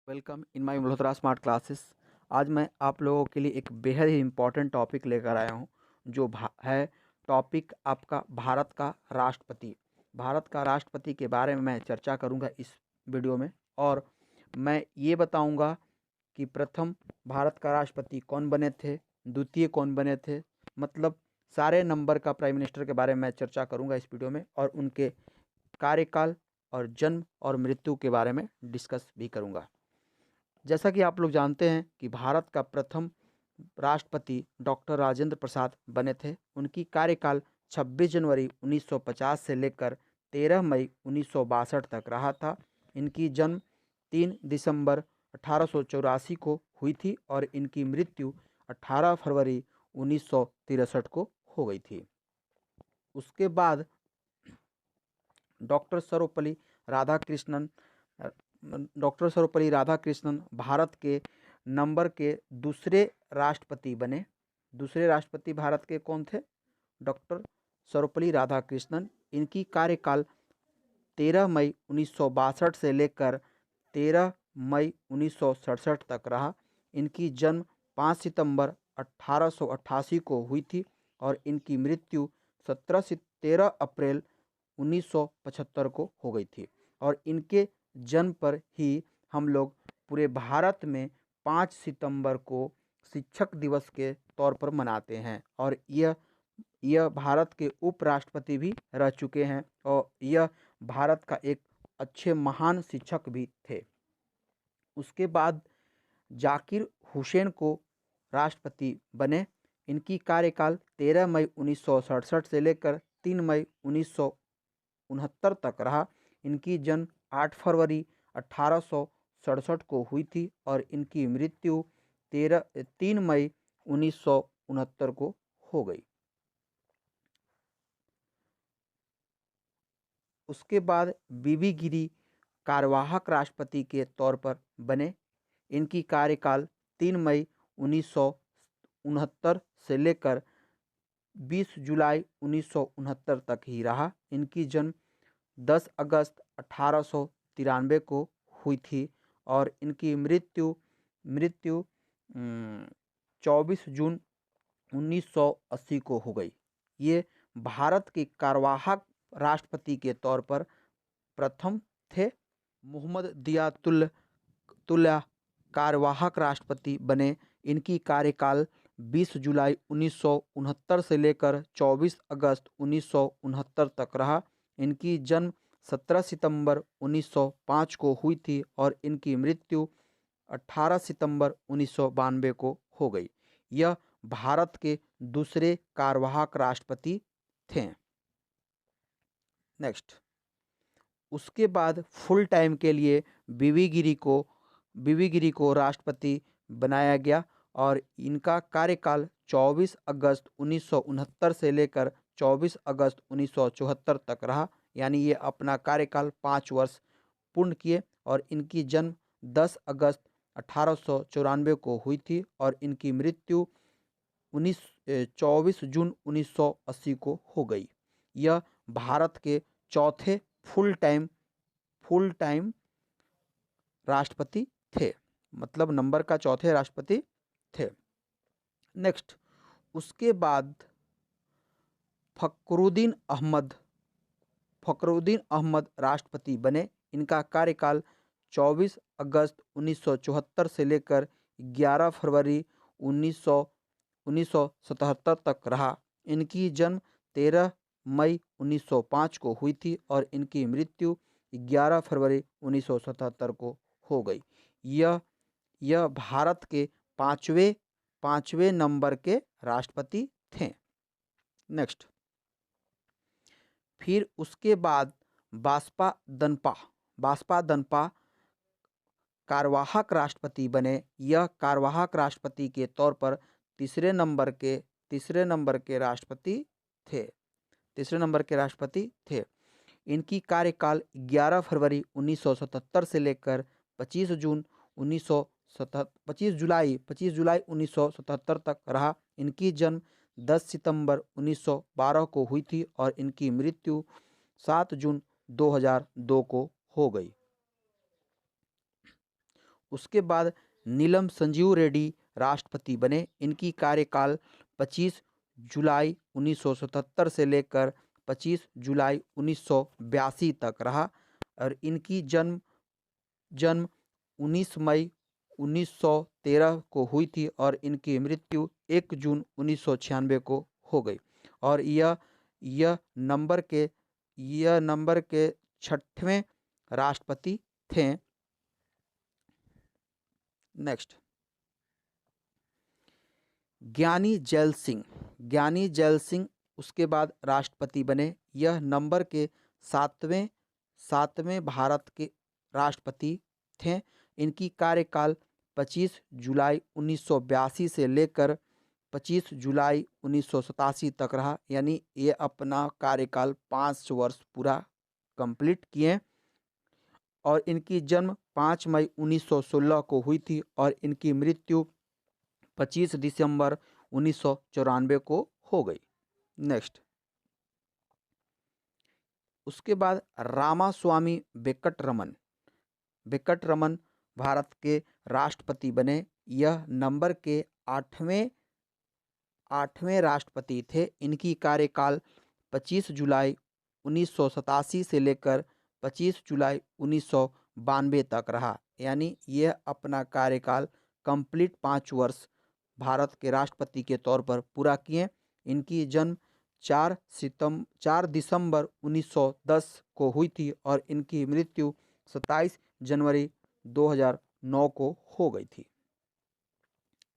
Welcome in my Malhotra smart classes. आज मैं आप लोगों के लिए एक बेहद ही इम्पोर्टेंट टॉपिक लेकर आया हूँ जो है टॉपिक आपका भारत का राष्ट्रपति। भारत का राष्ट्रपति के बारे में मैं चर्चा करूँगा इस वीडियो में, और मैं ये बताऊँगा कि प्रथम भारत का राष्ट्रपति कौन बने थे, द्वितीय कौन बने थे, मतलब सारे नंबर का प्राइम मिनिस्टर के बारे में मैं चर्चा करूँगा इस वीडियो में, और उनके कार्यकाल और जन्म और मृत्यु के बारे में डिस्कस भी करूँगा। जैसा कि आप लोग जानते हैं कि भारत का प्रथम राष्ट्रपति डॉक्टर राजेंद्र प्रसाद बने थे। उनकी कार्यकाल 26 जनवरी 1950 से लेकर 13 मई 1962 तक रहा था। इनकी जन्म 3 दिसंबर 1884 को हुई थी और इनकी मृत्यु 18 फरवरी 1963 को हो गई थी। उसके बाद डॉक्टर सर्वपल्ली राधाकृष्णन भारत के नंबर के दूसरे राष्ट्रपति बने। दूसरे राष्ट्रपति भारत के कौन थे? डॉक्टर सर्वपल्ली राधाकृष्णन। इनकी कार्यकाल 13 मई 1962 से लेकर 13 मई 1967 तक रहा। इनकी जन्म 5 सितंबर 1888 को हुई थी और इनकी मृत्यु 13 अप्रैल 1975 को हो गई थी। और इनके जन्म पर ही हम लोग पूरे भारत में 5 सितंबर को शिक्षक दिवस के तौर पर मनाते हैं, और यह भारत के उपराष्ट्रपति भी रह चुके हैं और यह भारत का एक अच्छे महान शिक्षक भी थे। उसके बाद जाकिर हुसैन को राष्ट्रपति बने। इनकी कार्यकाल 13 मई 1967 से लेकर 3 मई 1969 तक रहा। इनकी जन्म 8 फरवरी 1867 को हुई थी और इनकी मृत्यु 3 मई 1969 को हो गई। उसके बाद बीबी गिरी कार्यवाहक राष्ट्रपति के तौर पर बने। इनकी कार्यकाल 3 मई 1969 से लेकर 20 जुलाई 1969 तक ही रहा। इनकी जन्म 10 अगस्त 1893 को हुई थी और इनकी मृत्यु 24 जून 1980 को हो गई। ये भारत के कार्यवाहक राष्ट्रपति के तौर पर प्रथम थे। मोहम्मद दियातुल्ला कार्यवाहक राष्ट्रपति बने। इनकी कार्यकाल 20 जुलाई 1969 से लेकर 24 अगस्त 1969 तक रहा। इनकी जन्म 17 सितंबर 1905 को हुई थी और इनकी मृत्यु 18 सितंबर 1992 को हो गई। यह भारत के दूसरे कार्यवाहक राष्ट्रपति थे। नेक्स्ट, उसके बाद फुल टाइम के लिए बीबी गिरी को राष्ट्रपति बनाया गया और इनका कार्यकाल 24 अगस्त 1969 से लेकर 24 अगस्त 1974 तक रहा। यानी ये अपना कार्यकाल 5 वर्ष पूर्ण किए और इनकी जन्म 10 अगस्त 1894 को हुई थी और इनकी मृत्यु 24 जून 1980 को हो गई। यह भारत के चौथे फुल टाइम राष्ट्रपति थे, मतलब नंबर का चौथे राष्ट्रपति थे। नेक्स्ट, उसके बाद फखरुद्दीन अहमद राष्ट्रपति बने। इनका कार्यकाल 24 अगस्त 1974 से लेकर 11 फरवरी 1977 तक रहा। इनकी जन्म 13 मई 1905 को हुई थी और इनकी मृत्यु 11 फरवरी 1977 को हो गई। यह भारत के पांचवें नंबर के राष्ट्रपति थे। नेक्स्ट, फिर उसके बाद बासपा दनपा कार्यवाहक राष्ट्रपति बने। यह कार्यवाहक राष्ट्रपति के तौर पर तीसरे नंबर के राष्ट्रपति थे। इनकी कार्यकाल 11 फरवरी 1977 से लेकर 25 जुलाई 1977 तक रहा। इनकी जन्म 10 सितंबर 1912 को हुई थी और इनकी मृत्यु 7 जून 2002 को हो गई। उसके बाद नीलम संजीव रेड्डी राष्ट्रपति बने। इनकी कार्यकाल 25 जुलाई 1977 से लेकर 25 जुलाई 1982 तक रहा और इनकी जन्म जन्म 19 मई 1913 को हुई थी और इनकी मृत्यु 1 जून 1996 को हो गई। और यह नंबर के 6वें राष्ट्रपति थे। नेक्स्ट, ज्ञानी जैल सिंह उसके बाद राष्ट्रपति बने। यह नंबर के 7वें भारत के राष्ट्रपति थे। इनकी कार्यकाल 25 जुलाई 1982 से लेकर 25 जुलाई 1987 तक रहा, यानी ये अपना कार्यकाल 5 वर्ष पूरा कंप्लीट किए। और इनकी जन्म 5 मई 1916 को हुई थी और इनकी मृत्यु 25 दिसंबर 1994 को हो गई। नेक्स्ट, उसके बाद रामास्वामी वेंकटरमन भारत के राष्ट्रपति बने। यह नंबर के 8वें राष्ट्रपति थे। इनकी कार्यकाल 25 जुलाई 1987 से लेकर 25 जुलाई 1992 तक रहा, यानी यह अपना कार्यकाल कंप्लीट 5 वर्ष भारत के राष्ट्रपति के तौर पर पूरा किए। इनकी जन्म 4 दिसंबर 1910 को हुई थी और इनकी मृत्यु 27 जनवरी 2009 को हो गई थी।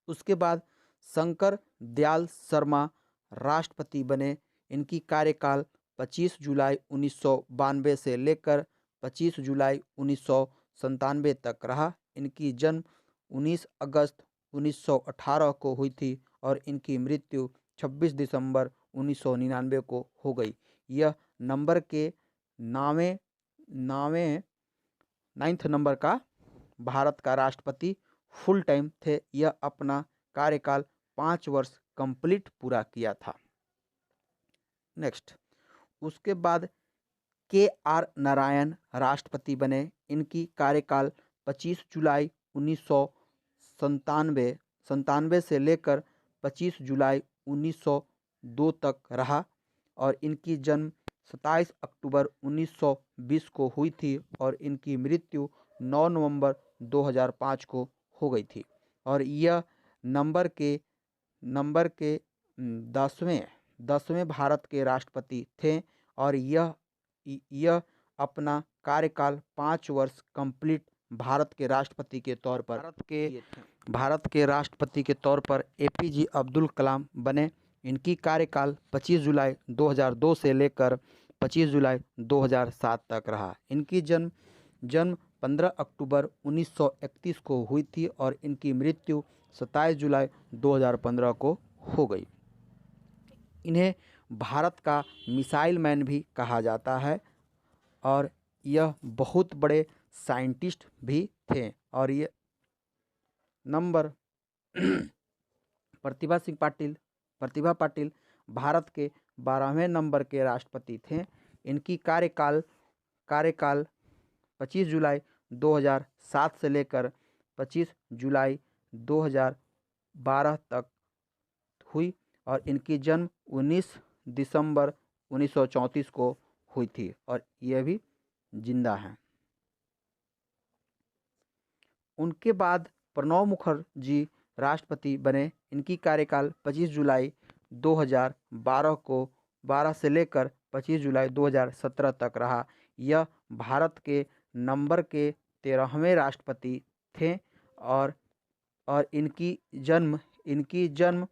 उसके बाद शंकर दयाल शर्मा राष्ट्रपति बने। इनकी कार्यकाल 25 जुलाई 1992 से लेकर 25 जुलाई 1997 तक रहा। इनकी जन्म 19 अगस्त 1918 को हुई थी और इनकी मृत्यु 26 दिसंबर 1999 को हो गई। यह नंबर के 9th नंबर का भारत का राष्ट्रपति फुल टाइम थे। यह अपना कार्यकाल 5 वर्ष कंप्लीट पूरा किया था। नेक्स्ट, उसके बाद KR नारायण राष्ट्रपति बने। इनकी कार्यकाल 25 जुलाई 1997 से लेकर 25 जुलाई 1902 तक रहा और इनकी जन्म 27 अक्टूबर 1920 को हुई थी और इनकी मृत्यु 9 नवंबर 2005 को हो गई थी। और यह नंबर के 10वें भारत के राष्ट्रपति थे और यह अपना कार्यकाल 5 वर्ष कंप्लीट भारत के राष्ट्रपति के तौर पर APJ अब्दुल कलाम बने। इनकी कार्यकाल 25 जुलाई 2002 से लेकर 25 जुलाई 2007 तक रहा। इनकी जन्म 15 अक्टूबर 1931 को हुई थी और इनकी मृत्यु 27 जुलाई 2015 को हो गई। इन्हें भारत का मिसाइल मैन भी कहा जाता है और यह बहुत बड़े साइंटिस्ट भी थे। और ये नंबर प्रतिभा पाटिल भारत के 12वें नंबर के राष्ट्रपति थे। इनकी कार्यकाल 25 जुलाई 2007 से लेकर 25 जुलाई 2012 तक हुई और इनकी जन्म 19 दिसंबर 1934 को हुई थी और यह भी जिंदा हैं। उनके बाद प्रणब मुखर्जी राष्ट्रपति बने। इनकी कार्यकाल 25 जुलाई 2012 से लेकर 25 जुलाई 2017 तक रहा। यह भारत के नंबर के 13वें राष्ट्रपति थे और इनकी जन्म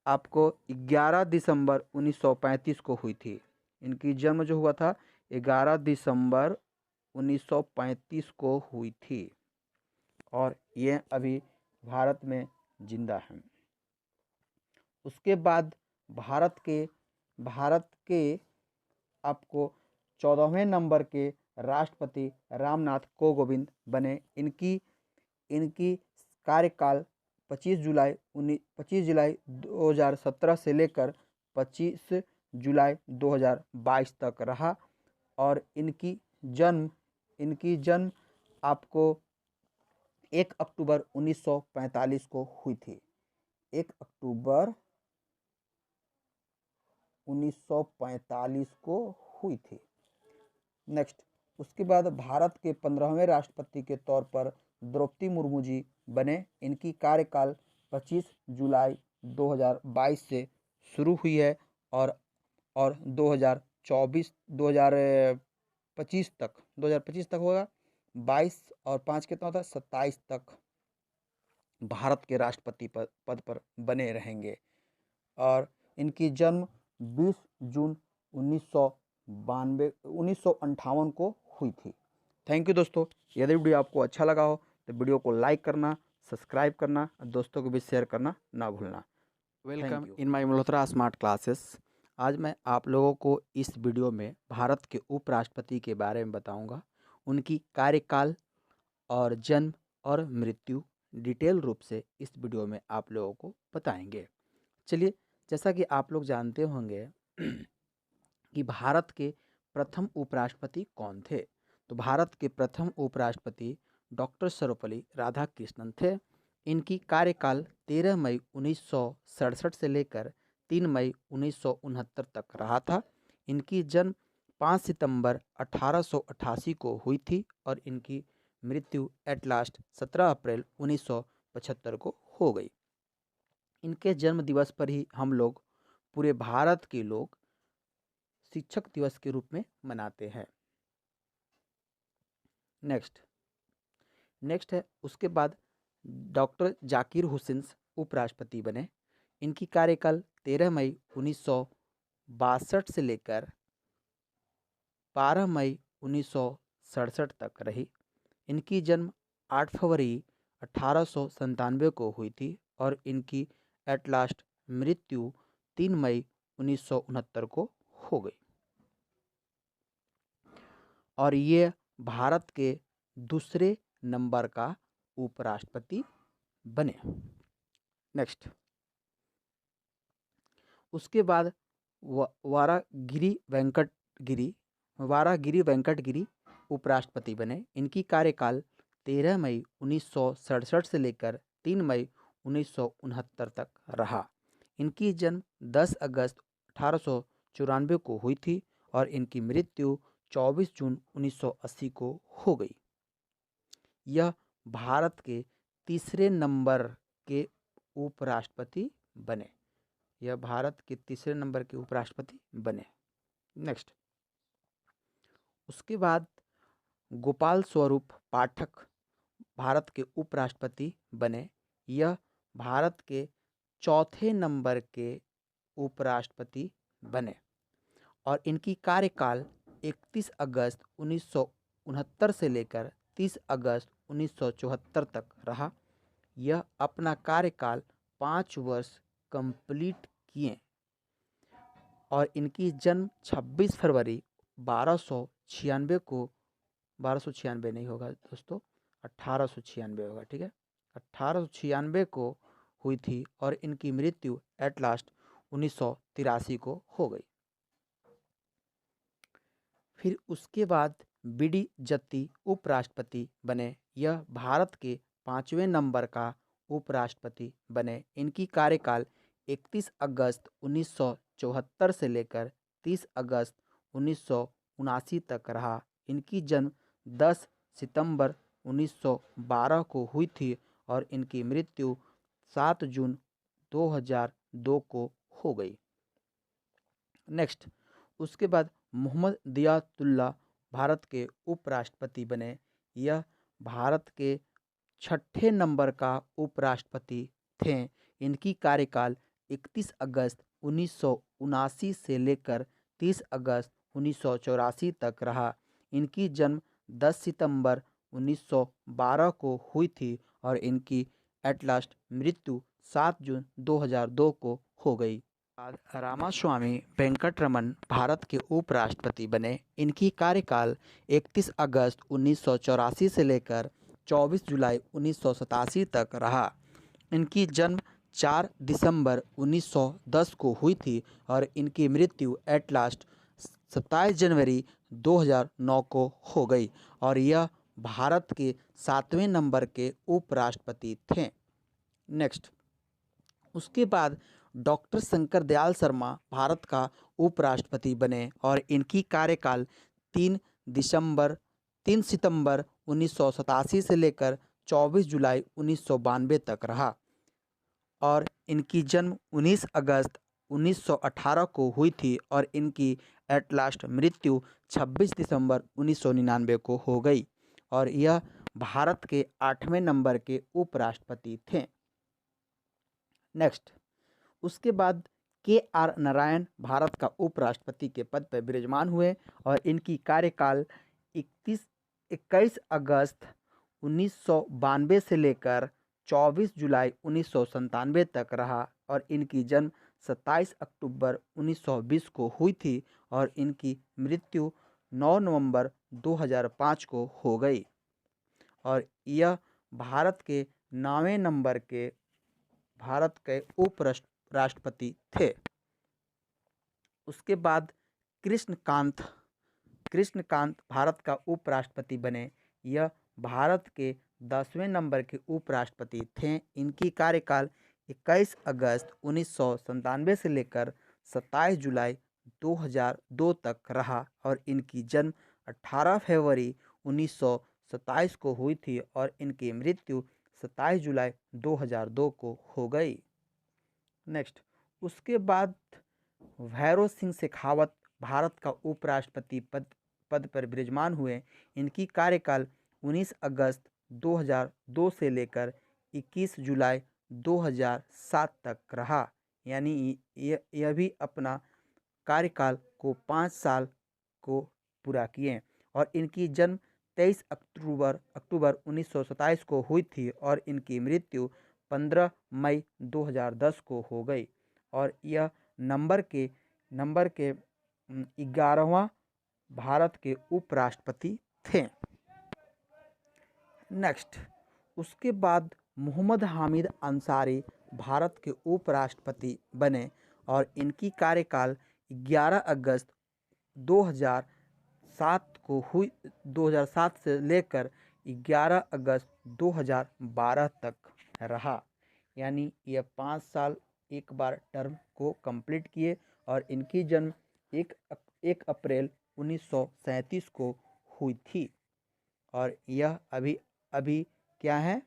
आपको 11 दिसंबर 1935 को हुई थी। इनकी जन्म जो हुआ था 11 दिसंबर 1935 को हुई थी और ये अभी भारत में जिंदा हैं। उसके बाद भारत के आपको 14वें नंबर के राष्ट्रपति रामनाथ कोविंद बने। इनकी कार्यकाल 25 जुलाई 2017 से लेकर 25 जुलाई 2022 तक रहा और इनकी जन्म आपको 1 अक्टूबर 1945 को हुई थी। 1 अक्टूबर 1945 को हुई थी। नेक्स्ट, उसके बाद भारत के 15वें राष्ट्रपति के तौर पर द्रौपदी मुर्मू जी बने। इनकी कार्यकाल 25 जुलाई 2022 से शुरू हुई है और 2025 तक होगा। 22 और 5 कितना होता है, 27 तक भारत के राष्ट्रपति पद पर बने रहेंगे। और इनकी जन्म 20 जून 1958 को हुई थी। थैंक यू दोस्तों। यदि वीडियो आपको अच्छा लगा हो तो वीडियो को लाइक करना, सब्सक्राइब करना और दोस्तों को भी शेयर करना ना भूलना। Welcome in my Malhotra smart classes. आज मैं आप लोगों को इस वीडियो में भारत के उपराष्ट्रपति के बारे में बताऊंगा। उनकी कार्यकाल और जन्म और मृत्यु डिटेल रूप से इस वीडियो में आप लोगों को बताएंगे। चलिए, जैसा कि आप लोग जानते होंगे कि भारत के प्रथम उपराष्ट्रपति कौन थे। तो भारत के प्रथम उपराष्ट्रपति डॉक्टर सर्वपल्ली राधाकृष्णन थे। इनकी कार्यकाल 13 मई 1967 से लेकर 3 मई 1969 तक रहा था। इनकी जन्म 5 सितंबर 1888 को हुई थी और इनकी मृत्यु एट लास्ट 17 अप्रैल 1975 को हो गई। इनके जन्म दिवस पर ही हम लोग, पूरे भारत के लोग, शिक्षक दिवस के रूप में मनाते हैं। नेक्स्ट है, उसके बाद डॉक्टर जाकिर हुसैन उपराष्ट्रपति बने। इनकी कार्यकाल 13 मई 1962 से लेकर 12 मई 1967 तक रही। इनकी जन्म 8 फरवरी 1897 को हुई थी और इनकी एट लास्ट मृत्यु 3 मई 1969 को हो गई। और ये भारत के दूसरे नंबर का उपराष्ट्रपति बने। नेक्स्ट, उसके बाद वारागिरी वेंकट गिरी उपराष्ट्रपति बने। इनकी कार्यकाल 13 मई 1967 से लेकर 3 मई 1969 तक रहा। इनकी जन्म 10 अगस्त 1894 को हुई थी और इनकी मृत्यु 24 जून 1980 को हो गई। यह भारत के तीसरे नंबर के उपराष्ट्रपति बने। नेक्स्ट, उसके बाद गोपाल स्वरूप पाठक भारत के उपराष्ट्रपति बने। यह भारत के चौथे नंबर के उपराष्ट्रपति बने और इनकी कार्यकाल 31 अगस्त 1969 से लेकर 30 अगस्त 1974 तक रहा। यह अपना कार्यकाल 5 वर्ष कंप्लीट किए और इनकी जन्म 26 फरवरी 1296 नहीं होगा दोस्तों, 1896 होगा, ठीक है, 1896 को हुई थी और इनकी मृत्यु एट लास्ट 1983 को हो गई। फिर उसके बाद बीडी जत्ती उपराष्ट्रपति बने। यह भारत के 5वें नंबर का उपराष्ट्रपति बने। इनकी कार्यकाल 31 अगस्त 1974 से लेकर 30 अगस्त 1979 तक रहा। इनकी जन्म 10 सितंबर 1912 को हुई थी और इनकी मृत्यु 7 जून 2002 को हो गई। नेक्स्ट, उसके बाद मोहम्मद दियातुल्लाह भारत के उपराष्ट्रपति बने। यह भारत के 6ठे नंबर का उपराष्ट्रपति थे। इनकी कार्यकाल 31 अगस्त 1979 से लेकर 30 अगस्त 1984 तक रहा। इनकी जन्म 10 सितंबर 1912 को हुई थी और इनकी एट लास्ट मृत्यु 7 जून 2002 को हो गई। रामास्वामी वेंकटरमन भारत के उपराष्ट्रपति बने। इनकी कार्यकाल 31 अगस्त 1984 से लेकर 24 जुलाई 1987 तक रहा। इनकी जन्म 4 दिसंबर 1910 को हुई थी और इनकी मृत्यु एट लास्ट 27 जनवरी 2009 को हो गई और यह भारत के 7वें नंबर के उपराष्ट्रपति थे। नेक्स्ट, उसके बाद डॉक्टर शंकर दयाल शर्मा भारत का उपराष्ट्रपति बने और इनकी कार्यकाल 3 सितंबर 1987 से लेकर 24 जुलाई 1992 तक रहा और इनकी जन्म 19 अगस्त 1918 को हुई थी और इनकी एट लास्ट मृत्यु 26 दिसंबर 1999 को हो गई और यह भारत के 8वें नंबर के उपराष्ट्रपति थे। नेक्स्ट, उसके बाद KR नारायण भारत का उपराष्ट्रपति के पद पर विराजमान हुए और इनकी कार्यकाल 21 अगस्त 1992 से लेकर 24 जुलाई 1997 तक रहा और इनकी जन्म 27 अक्टूबर 1920 को हुई थी और इनकी मृत्यु 9 नवंबर 2005 को हो गई और यह भारत के 9वें नंबर के भारत के उपराष्ट्रपति थे। उसके बाद कृष्णकांत भारत का उपराष्ट्रपति बने। यह भारत के 10वें नंबर के उपराष्ट्रपति थे। इनकी कार्यकाल 21 अगस्त 1997 से लेकर 27 जुलाई 2002 तक रहा और इनकी जन्म 18 फरवरी 1927 को हुई थी और इनकी मृत्यु 27 जुलाई 2002 को हो गई। नेक्स्ट, उसके बाद भैरों सिंह शेखावत भारत का उपराष्ट्रपति पद पर विराजमान हुए। इनकी कार्यकाल 19 अगस्त 2002 से लेकर 21 जुलाई 2007 तक रहा, यानी यह भी अपना कार्यकाल को 5 साल को पूरा किए और इनकी जन्म 23 अक्टूबर 1927 को हुई थी और इनकी मृत्यु 15 मई 2010 को हो गई और यह नंबर के 11वां भारत के उपराष्ट्रपति थे। नेक्स्ट, उसके बाद मोहम्मद हामिद अंसारी भारत के उपराष्ट्रपति बने और इनकी कार्यकाल 11 अगस्त 2007 को हुई 2007 से लेकर 11 अगस्त 2012 तक रहा, यानी यह 5 साल एक बार टर्म को कंप्लीट किए और इनकी जन्म 1 अप्रैल 1937 को हुई थी और यह अभी क्या है,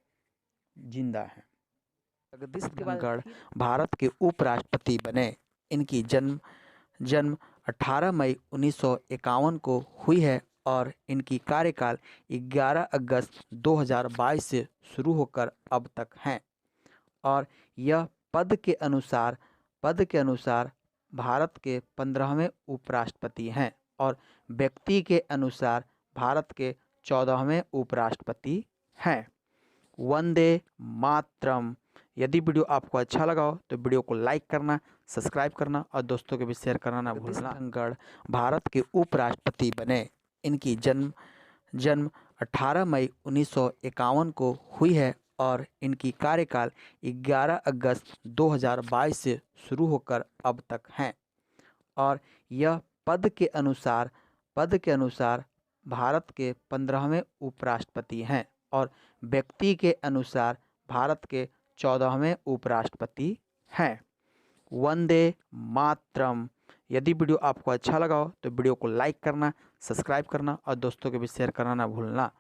जिंदा है। जगदीश धनखड़ भारत के उपराष्ट्रपति बने। इनकी जन्म 18 मई 1951 को हुई है और इनकी कार्यकाल 11 अगस्त 2022 से शुरू होकर अब तक हैं और यह पद के अनुसार भारत के 15वें उपराष्ट्रपति हैं और व्यक्ति के अनुसार भारत के 14वें उपराष्ट्रपति हैं। वंदे मातरम। यदि वीडियो आपको अच्छा लगा हो तो वीडियो को लाइक करना, सब्सक्राइब करना और दोस्तों के भी शेयर करना ना भूलना। धनखड़ भारत के उपराष्ट्रपति बने। इनकी जन्म 18 मई 1951 को हुई है और इनकी कार्यकाल 11 अगस्त 2022 से शुरू होकर अब तक हैं और यह पद के अनुसार भारत के 15वें उपराष्ट्रपति हैं और व्यक्ति के अनुसार भारत के 14वें उपराष्ट्रपति हैं। वंदे मातरम। यदि वीडियो आपको अच्छा लगा हो तो वीडियो को लाइक करना, सब्सक्राइब करना और दोस्तों के भी शेयर करना ना भूलना।